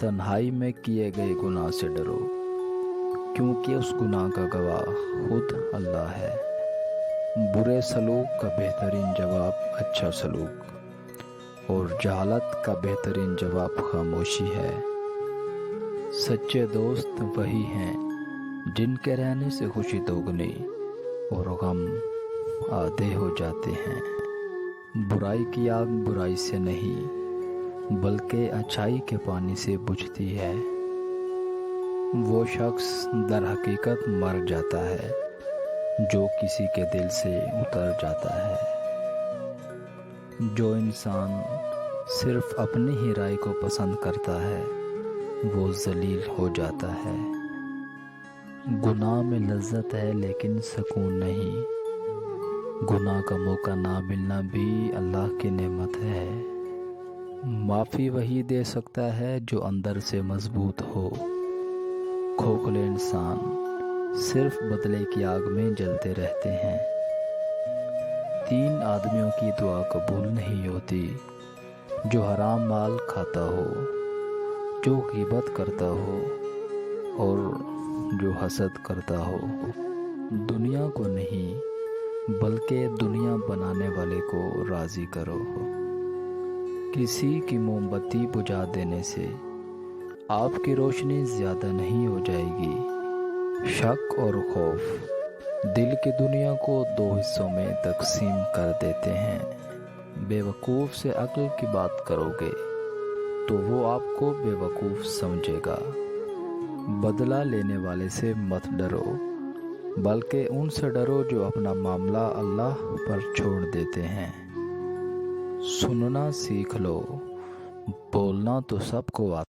तन्हाई में किए गए गुनाह से डरो, क्योंकि उस गुनाह का गवाह खुद अल्लाह है। बुरे सलूक का बेहतरीन जवाब अच्छा सलूक, और जहालत का बेहतरीन जवाब खामोशी है। सच्चे दोस्त वही हैं जिनके रहने से खुशी दोगुनी और गम आधे हो जाते हैं। बुराई की आग बुराई से नहीं बल्कि अच्छाई के पानी से बुझती है। वो शख्स दर हकीकत मर जाता है जो किसी के दिल से उतर जाता है। जो इंसान सिर्फ अपनी ही राय को पसंद करता है वो ज़लील हो जाता है। गुनाह में लज्जत है लेकिन सुकून नहीं। गुनाह का मौका ना मिलना भी अल्लाह की नेमत है। माफ़ी वही दे सकता है जो अंदर से मजबूत हो। खोखले इंसान सिर्फ बदले की आग में जलते रहते हैं। 3 आदमियों की दुआ कबूल नहीं होती, जो हराम माल खाता हो, जो ग़ीबत करता हो और जो हसद करता हो। दुनिया को नहीं बल्कि दुनिया बनाने वाले को राज़ी करो। किसी की मोमबत्ती बुझा देने से आपकी रोशनी ज़्यादा नहीं हो जाएगी। शक और खौफ दिल की दुनिया को 2 हिस्सों में तकसीम कर देते हैं। बेवकूफ़ से अक्ल की बात करोगे तो वो आपको बेवकूफ़ समझेगा। बदला लेने वाले से मत डरो, बल्कि उनसे डरो जो अपना मामला अल्लाह पर छोड़ देते हैं। सुनना सीख लो, बोलना तो सबको आता